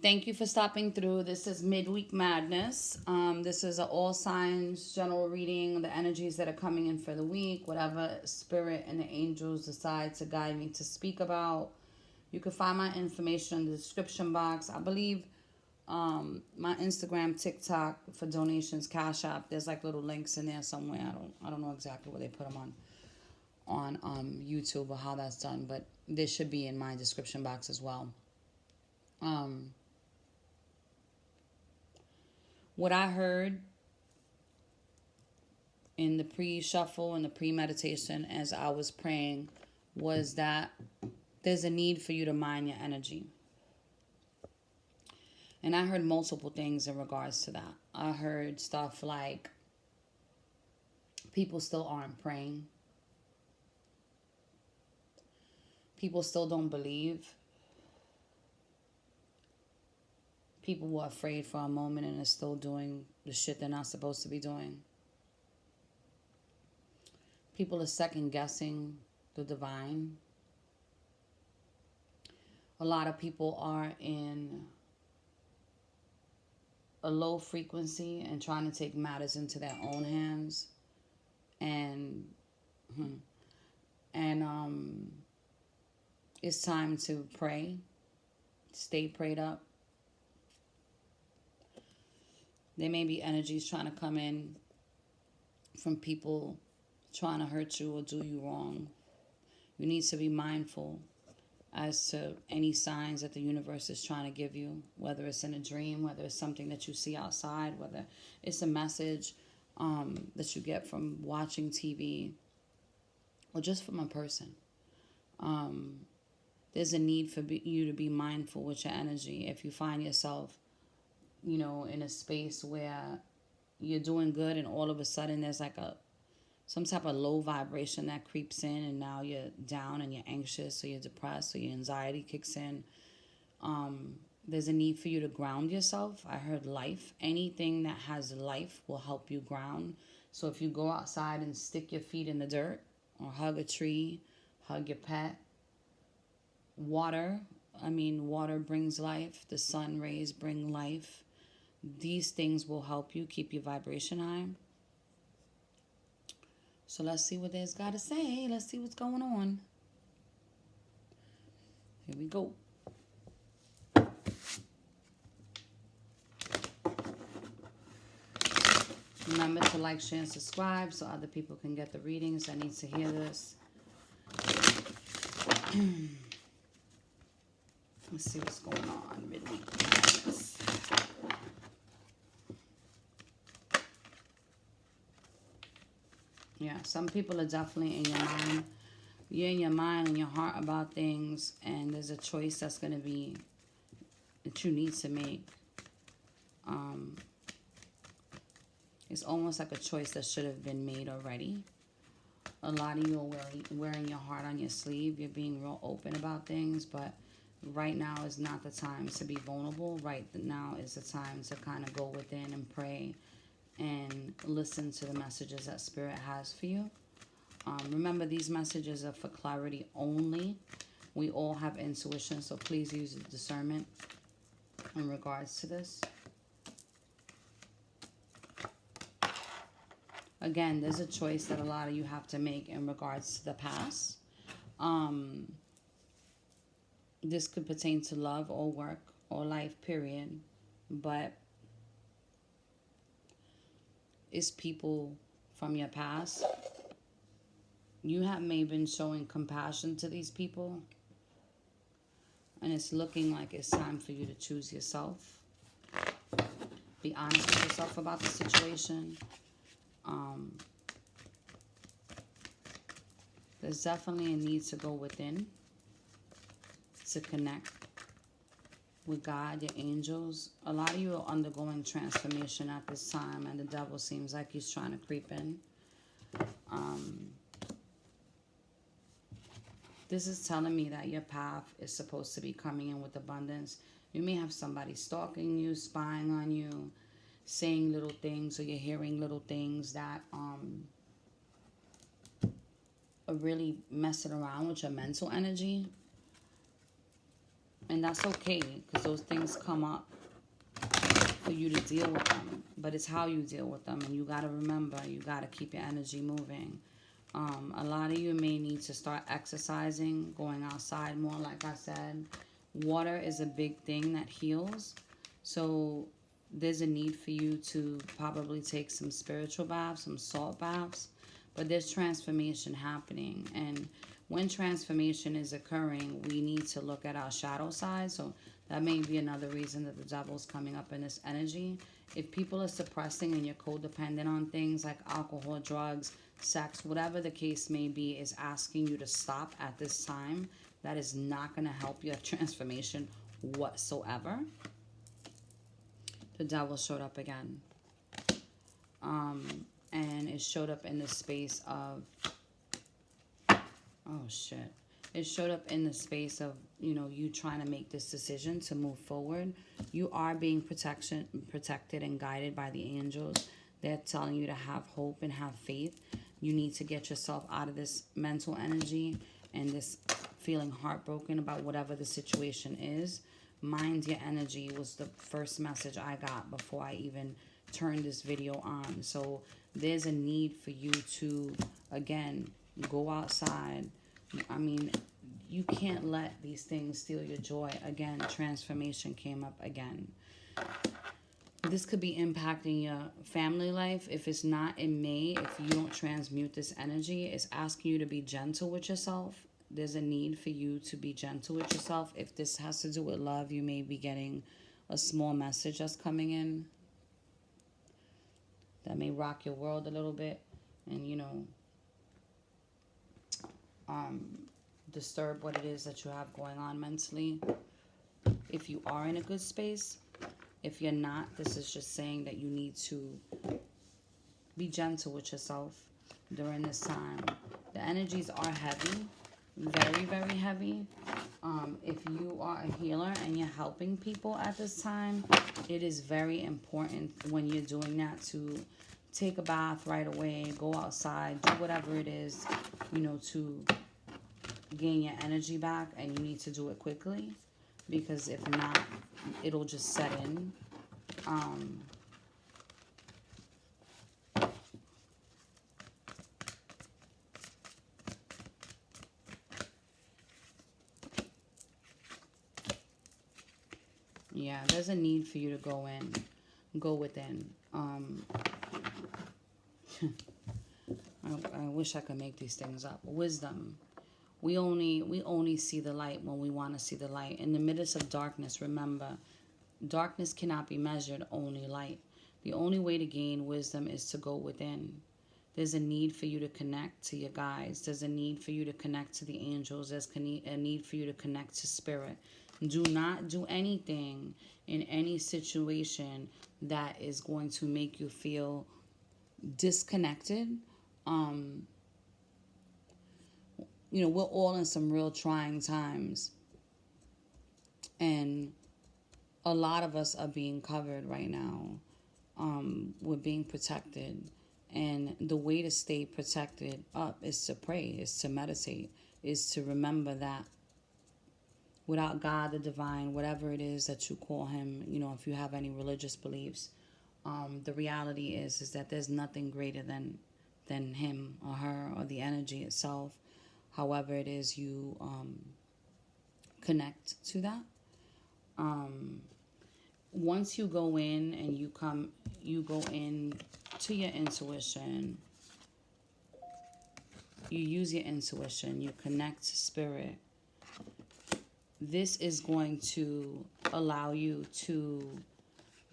Thank you for stopping through. This is Midweek Madness. This is an all signs general reading, the energies that are coming in for the week, whatever spirit and the angels decide to guide me to speak about. You can find my information in the description box. I believe my Instagram, TikTok for donations, Cash App. There's like little links in there somewhere. I don't know exactly where they put them on YouTube or how that's done, but this should be in my description box as well. What I heard in the pre-shuffle and the pre-meditation as I was praying was that there's a need for you to mind your energy. And I heard multiple things in regards to that. I heard stuff like people still aren't praying. People still don't believe. People were afraid for a moment and are still doing the shit they're not supposed to be doing. People are second guessing the divine. A lot of people are in a low frequency and trying to take matters into their own hands. And it's time to pray. Stay prayed up. There may be energies trying to come in from people trying to hurt you or do you wrong. You need to be mindful as to any signs that the universe is trying to give you, whether it's in a dream, whether it's something that you see outside, whether it's a message that you get from watching TV or just from a person. There's a need for you to be mindful with your energy. If you find yourself in a space where you're doing good and all of a sudden there's like some type of low vibration that creeps in and now you're down and you're anxious or you're depressed or your anxiety kicks in, there's a need for you to ground yourself. I heard life. Anything that has life will help you ground. So if you go outside and stick your feet in the dirt or hug a tree, hug your pet, water brings life. The sun rays bring life. These things will help you keep your vibration high. So let's see what there's got to say. Let's see what's going on. Here we go. Remember to like, share, and subscribe so other people can get the readings that need to hear this. Let's see what's going on midweek. Yeah, some people are definitely in your mind. You're in your mind and your heart about things, and there's a choice that's going to be that you need to make. It's almost like a choice that should have been made already. A lot of you are wearing your heart on your sleeve. You're being real open about things, but right now is not the time to be vulnerable. Right now is the time to kind of go within and pray and listen to the messages that Spirit has for you. Remember, these messages are for clarity only. We all have intuition, so please use discernment in regards to this. Again, there's a choice that a lot of you have to make in regards to the past. This could pertain to love or work or life, period. But it's people from your past. You have maybe been showing compassion to these people. And it's looking like it's time for you to choose yourself. Be honest with yourself about the situation. There's definitely a need to go within to connect with God, your angels. A lot of you are undergoing transformation at this time, and the devil seems like he's trying to creep in. This is telling me that your path is supposed to be coming in with abundance. You may have somebody stalking you, spying on you, saying little things, or you're hearing little things that are really messing around with your mental energy. And And that's okay, because those things come up for you to deal with them. But it's how you deal with them. And you got to remember, you got to keep your energy moving. A lot of you may need to start exercising, going outside more, like I said. Water is a big thing that heals. So there's a need for you to probably take some spiritual baths, some salt baths. But there's transformation happening. And when transformation is occurring, we need to look at our shadow side. So that may be another reason that the devil's coming up in this energy. If people are suppressing and you're codependent on things like alcohol, drugs, sex, whatever the case may be, is asking you to stop at this time, that is not going to help your transformation whatsoever. The devil showed up again. And it showed up in the space of, oh shit. It showed up in the space of, you trying to make this decision to move forward. You are being protected and guided by the angels. They're telling you to have hope and have faith. You need to get yourself out of this mental energy and this feeling heartbroken about whatever the situation is. Mind your energy was the first message I got before I even turned this video on. So there's a need for you to, again, go outside. I mean, you can't let these things steal your joy. Again, transformation came up again. This could be impacting your family life. If it's not, it may. If you don't transmute this energy, it's asking you to be gentle with yourself. There's a need for you to be gentle with yourself. If this has to do with love, you may be getting a small message that's coming in that may rock your world a little bit and, disturb what it is that you have going on mentally. If you are in a good space, if you're not, this is just saying that you need to be gentle with yourself during this time. The energies are heavy, very, very heavy. If you are a healer and you're helping people at this time, it is very important when you're doing that to take a bath right away, go outside, do whatever it is, to gain your energy back, and you need to do it quickly, because if not, it'll just set in. Yeah, there's a need for you to go within. I wish I could make these things up. Wisdom. We only see the light when we want to see the light. In the midst of darkness, remember, darkness cannot be measured, only light. The only way to gain wisdom is to go within. There's a need for you to connect to your guides. There's a need for you to connect to the angels. There's a need for you to connect to spirit. Do not do anything in any situation that is going to make you feel disconnected. We're all in some real trying times. And a lot of us are being covered right now. We're being protected. And the way to stay protected up is to pray, is to meditate, is to remember that without God, the divine, whatever it is that you call him, if you have any religious beliefs, the reality is that there's nothing greater than him or her or the energy itself. However it is you connect to that. Once you go in and you go in to your intuition, you use your intuition, you connect to spirit. This is going to allow you to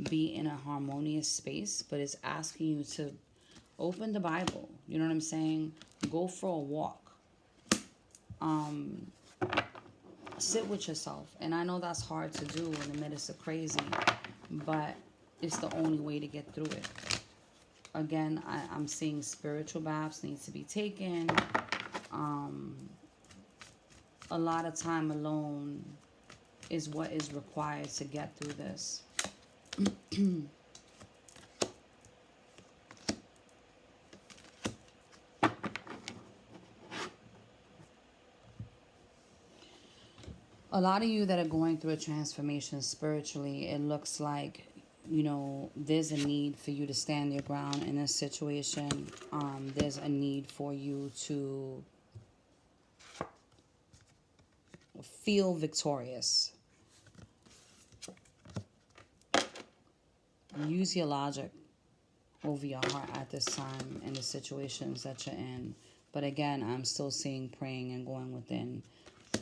be in a harmonious space, but it's asking you to open the Bible. You know what I'm saying? Go for a walk. Sit with yourself. And I know that's hard to do in the midst of crazy, but it's the only way to get through it. Again, I'm seeing spiritual baths need to be taken. A lot of time alone is what is required to get through this. A lot of you that are going through a transformation spiritually, it looks like, there's a need for you to stand your ground in this situation. There's a need for you to feel victorious. Use your logic over your heart at this time in the situations that you're in. But again, I'm still seeing praying and going within.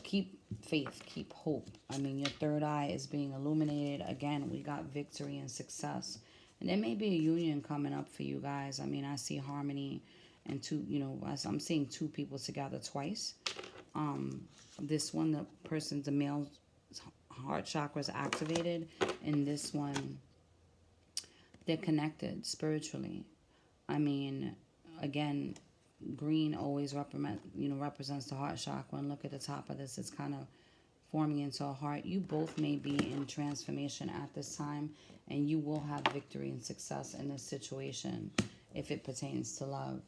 Keep faith, keep hope. I mean, your third eye is being illuminated. Again, we got victory and success. And there may be a union coming up for you guys. I mean, I see harmony and two, I'm seeing two people together twice. This one, the person, the male heart chakra is activated. And this one, they're connected spiritually. I mean, again, green always represents the heart chakra. And look at the top of this; it's kind of forming into a heart. You both may be in transformation at this time, and you will have victory and success in this situation if it pertains to love.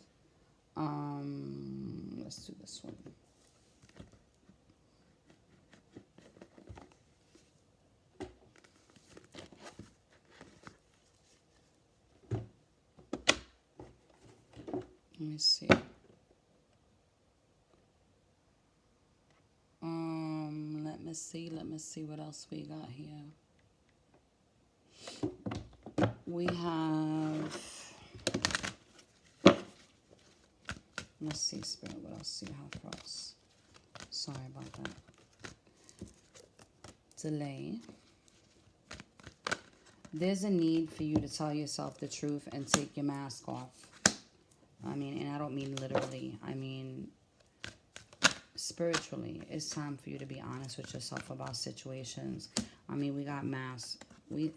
Let's do this one. Let me see. Let me see what else we got here. We have, let's see, Spirit, what else do you have for us? Sorry about that. Delay. There's a need for you to tell yourself the truth and take your mask off. I mean, and I don't mean literally. I mean spiritually. It's time for you to be honest with yourself about situations. I mean, we got masks. We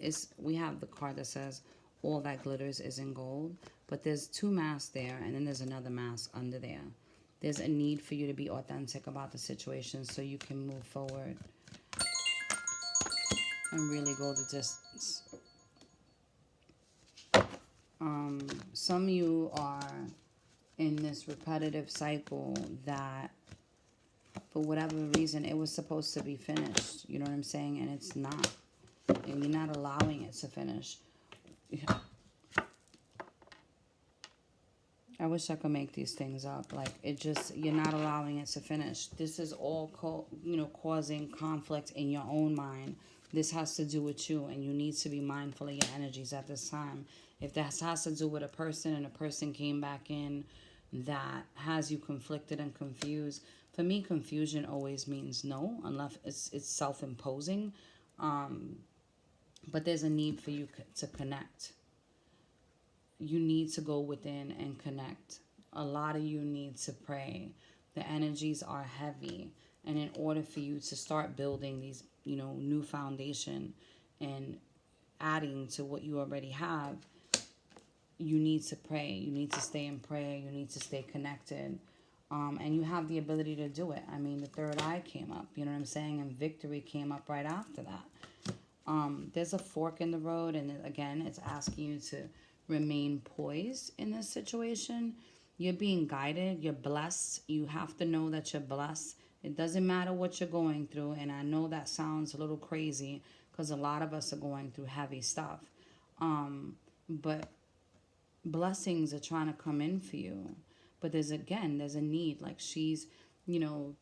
have the card that says all that glitters isn't gold, but there's two masks there, and then there's another mask under there. There's a need for you to be authentic about the situation so you can move forward and really go the distance. Some of you are in this repetitive cycle that for whatever reason it was supposed to be finished, you know what I'm saying, and it's not, and you're not allowing it to finish. I wish I could make these things up. Like, you're not allowing it to finish. This is all causing conflict in your own mind. This has to do with you, and you need to be mindful of your energies at this time. If that has to do with a person and a person came back in that has you conflicted and confused, for me, confusion always means no, unless it's self-imposing. But there's a need for you to connect. You need to go within and connect. A lot of you need to pray. The energies are heavy. And in order for you to start building these, new foundation and adding to what you already have, you need to pray. You need to stay in prayer. You need to stay connected. And you have the ability to do it. I mean, the third eye came up, you know what I'm saying? And victory came up right after that. There's a fork in the road. And again, it's asking you to remain poised in this situation. You're being guided. You're blessed. You have to know that you're blessed. It doesn't matter what you're going through. And I know that sounds a little crazy because a lot of us are going through heavy stuff. But blessings are trying to come in for you. But there's a need. Like, she's, a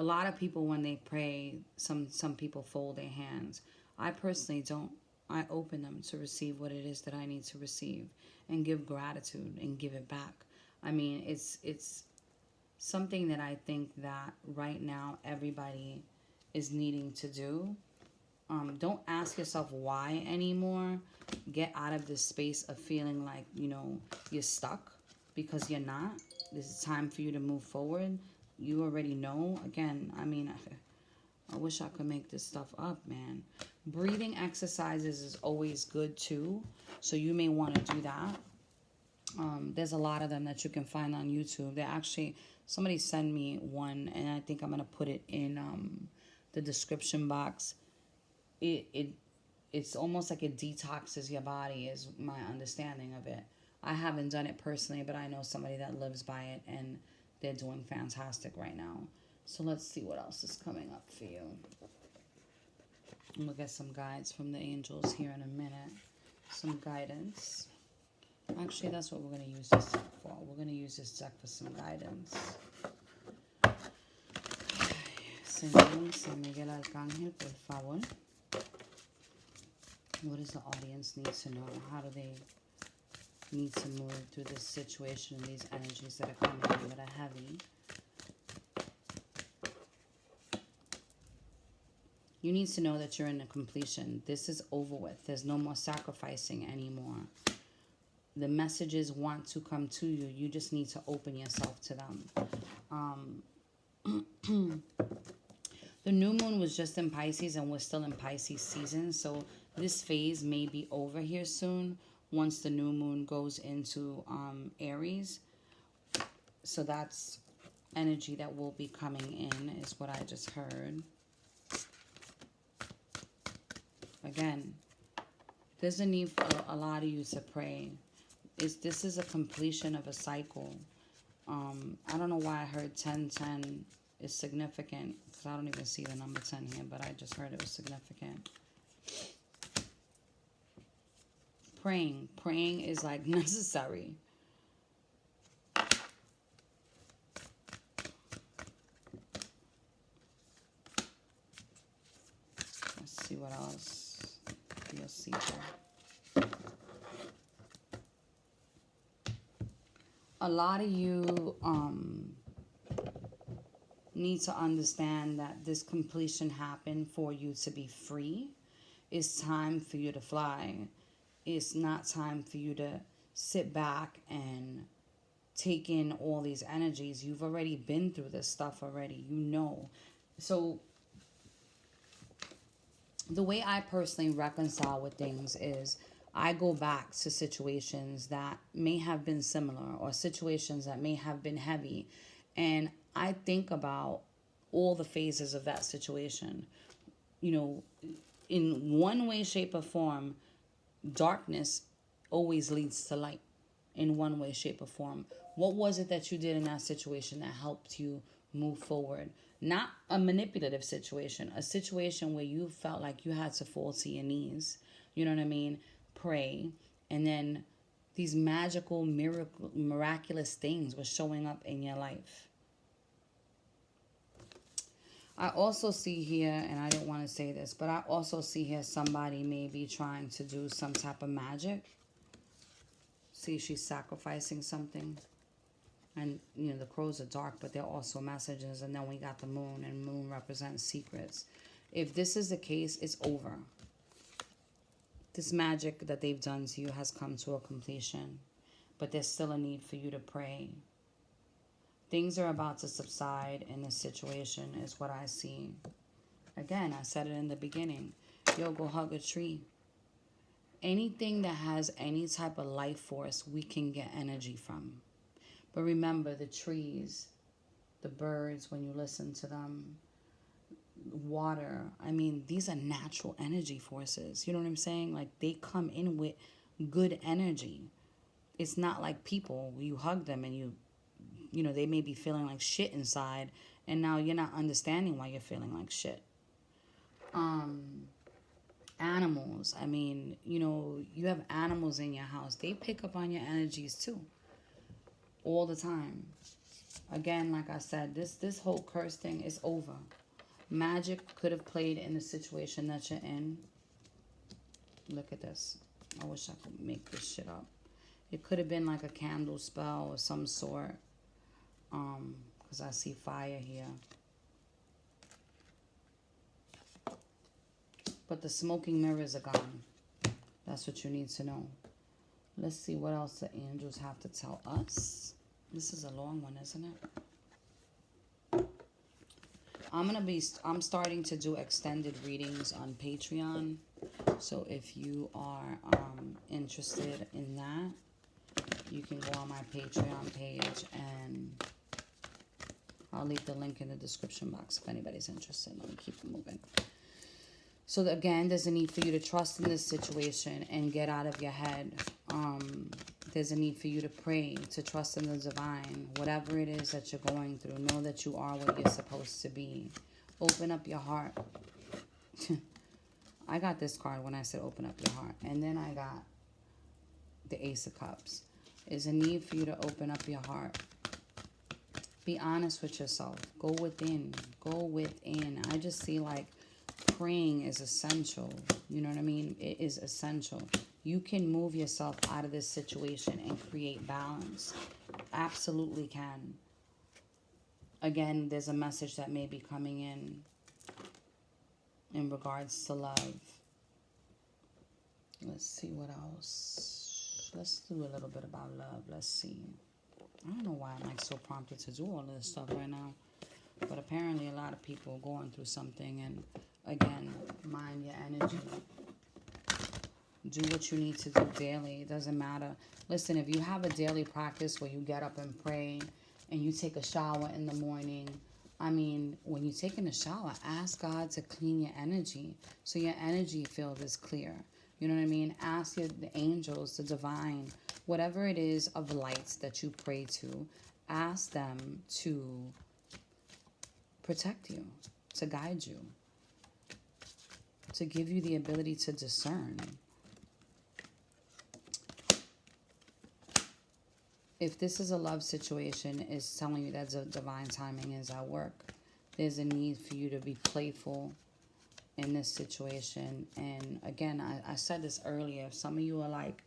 lot of people, when they pray, some people fold their hands. I personally don't. I open them to receive what it is that I need to receive and give gratitude and give it back. I mean, it's something that I think that right now everybody is needing to do. Don't ask yourself why anymore. Get out of this space of feeling like, you're stuck, because you're not. This is time for you to move forward. You already know. Again, I mean, I wish I could make this stuff up, man. Breathing exercises is always good too. So you may want to do that. There's a lot of them that you can find on YouTube. Somebody sent me one, and I think I'm going to put it in the description box. It's almost like it detoxes your body, is my understanding of it. I haven't done it personally, but I know somebody that lives by it, and they're doing fantastic right now. So let's see what else is coming up for you. We'll get some guides from the angels here in a minute. Some guidance. Actually, that's what we're going to use this deck for. We're going to use this deck for some guidance. Señor San Miguel Arcángel, por favor. What does the audience need to know? How do they need to move through this situation and these energies that are coming in that are heavy? You need to know that you're in a completion. This is over with. There's no more sacrificing anymore. The messages want to come to you. You just need to open yourself to them. The new moon was just in Pisces, and we're still in Pisces season. So this phase may be over here soon once the new moon goes into Aries. So that's energy that will be coming in, is what I just heard. Again, there's a need for a lot of you to pray. This is a completion of a cycle. I don't know why I heard 1010 is significant, because I don't even see the number 10 here, but I just heard it was significant. Praying is like necessary. Let's see what else you'll see here. A lot of you need to understand that this completion happened for you to be free. It's time for you to fly. It's not time for you to sit back and take in all these energies. You've already been through this stuff already. You know. So the way I personally reconcile with things is I go back to situations that may have been similar or situations that may have been heavy. And I think about all the phases of that situation. You know, in one way, shape, or form, darkness always leads to light in one way, shape, or form. What was it that you did in that situation that helped you move forward? Not a manipulative situation, a situation where you felt like you had to fall to your knees. You know what I mean? Pray. And then these magical, miraculous things were showing up in your life. I also see here, and I didn't want to say this, but I also see here somebody may be trying to do some type of magic. See, she's sacrificing something. And, you know, the crows are dark, but they're also messages. And then we got the moon, and moon represents secrets. If this is the case, it's over. This magic that they've done to you has come to a completion. But there's still a need for you to pray. Things are about to subside in this situation is what I see. Again, I said it in the beginning. Yo, go hug a tree. Anything that has any type of life force, we can get energy from. But remember, the trees, the birds, when you listen to them, water, I mean, these are natural energy forces. You know what I'm saying? Like, they come in with good energy. It's not like people, you hug them and you know, they may be feeling like shit inside, and now you're not understanding why you're feeling like shit. Animals, I mean, you know, you have animals in your house. They pick up on your energies too. All the time. Again, like I said, this whole curse thing is over. Magic could have played in the situation that you're in. Look at this. I wish I could make this shit up. It could have been like a candle spell of some sort. Because I see fire here. But the smoking mirrors are gone. That's what you need to know. Let's see what else the angels have to tell us. This is a long one, isn't it? I'm starting to do extended readings on Patreon. So if you are interested in that, you can go on my Patreon page, and I'll leave the link in the description box if anybody's interested. Let me keep it moving. So again, there's a need for you to trust in this situation and get out of your head. There's a need for you to pray, to trust in the divine. Whatever it is that you're going through, know that you are what you're supposed to be. Open up your heart. I got this card when I said open up your heart. And then I got the Ace of Cups. There's a need for you to open up your heart. Be honest with yourself. Go within. Go within. I just see like praying is essential. You know what I mean? It is essential. You can move yourself out of this situation and create balance. Absolutely can. Again, there's a message that may be coming in regards to love. Let's see what else. Let's do a little bit about love. Let's see. I don't know why I'm like so prompted to do all of this stuff right now. But apparently a lot of people are going through something. And again, mind your energy. Do what you need to do daily. It doesn't matter. Listen, if you have a daily practice where you get up and pray and you take a shower in the morning, I mean, when you're taking a shower, ask God to clean your energy so your energy field is clear. You know what I mean? Ask the angels, the divine, whatever it is of lights that you pray to, ask them to protect you, to guide you, to give you the ability to discern. If this is a love situation, it's telling you that the divine timing is at work. There's a need for you to be playful in this situation. And again, I said this earlier. If some of you are like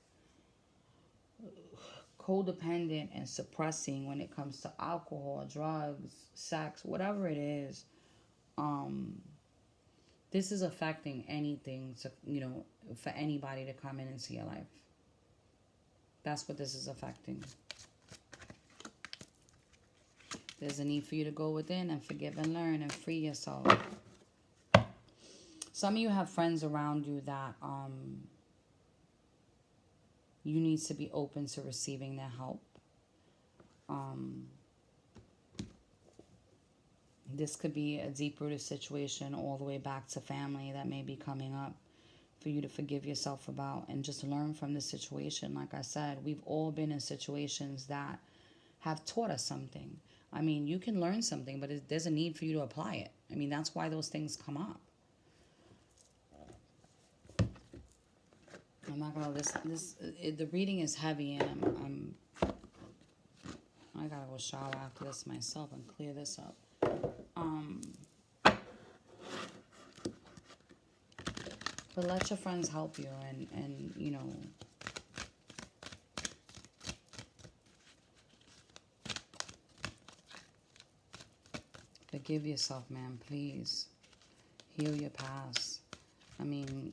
codependent and suppressing when it comes to alcohol, drugs, sex, whatever it is, this is affecting anything to, for anybody to come in into your life. That's what this is affecting. There's a need for you to go within and forgive and learn and free yourself. Some of you have friends around you that you need to be open to receiving their help. This could be a deep-rooted situation all the way back to family that may be coming up for you to forgive yourself about and just learn from the situation. Like I said, we've all been in situations that have taught us something. I mean, you can learn something, but there's a need for you to apply it. I mean, that's why those things come up. I'm not gonna the reading is heavy, and I gotta go shower after this myself and clear this up. But let your friends help you, and forgive yourself, man, please. Heal your past. I mean,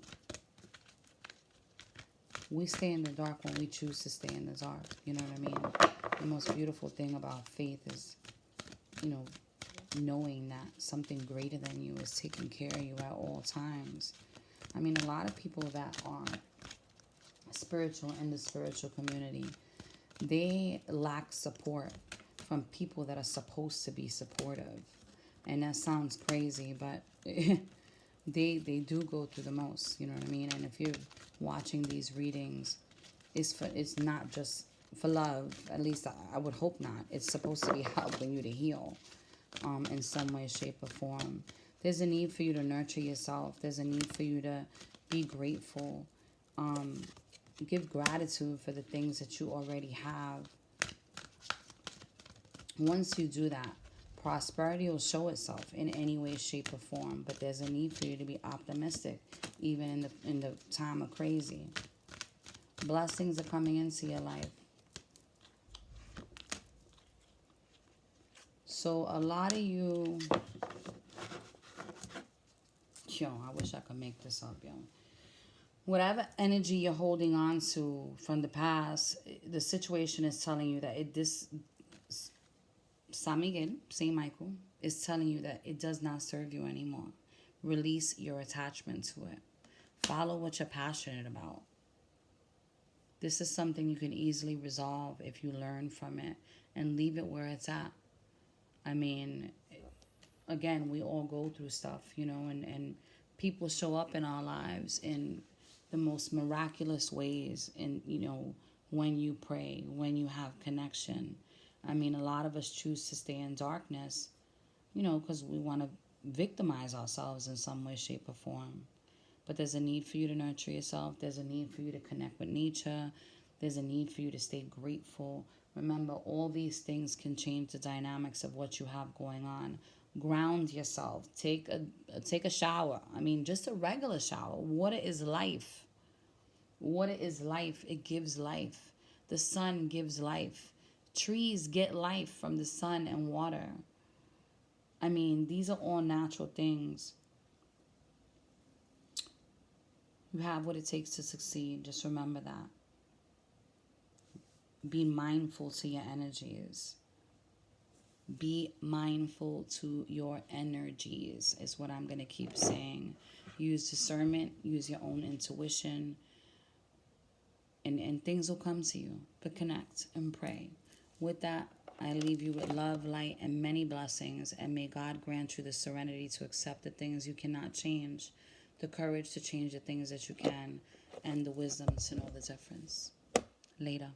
we stay in the dark when we choose to stay in the dark. You know what I mean? The most beautiful thing about faith is, knowing that something greater than you is taking care of you at all times. I mean, a lot of people that are spiritual in the spiritual community, they lack support from people that are supposed to be supportive. And that sounds crazy, but they do go through the most, you know what I mean? And if you're watching these readings, it's not just for love. At least I would hope not. It's supposed to be helping you to heal in some way, shape, or form. There's a need for you to nurture yourself. There's a need for you to be grateful. Give gratitude for the things that you already have. Once you do that, prosperity will show itself in any way, shape, or form. But there's a need for you to be optimistic, even in the time of crazy. Blessings are coming into your life. So a lot of you, I wish I could make this up, Whatever energy you're holding on to from the past, the situation is telling you that San Miguel, St. Michael, is telling you that it does not serve you anymore. Release your attachment to it. Follow what you're passionate about. This is something you can easily resolve if you learn from it and leave it where it's at. I mean, again, we all go through stuff, and people show up in our lives in the most miraculous ways. And, when you pray, when you have connection. I mean, a lot of us choose to stay in darkness, because we want to victimize ourselves in some way, shape, or form. But there's a need for you to nurture yourself. There's a need for you to connect with nature. There's a need for you to stay grateful. Remember, all these things can change the dynamics of what you have going on. Ground yourself. Take a shower. I mean, just a regular shower. Water is life. Water is life. It gives life. The sun gives life. Trees get life from the sun and water. I mean, these are all natural things. You have what it takes to succeed. Just remember that. Be mindful to your energies. Be mindful to your energies is what I'm going to keep saying. Use discernment. Use your own intuition. And things will come to you. But connect and pray. With that, I leave you with love, light, and many blessings. And may God grant you the serenity to accept the things you cannot change, the courage to change the things that you can, and the wisdom to know the difference. Later.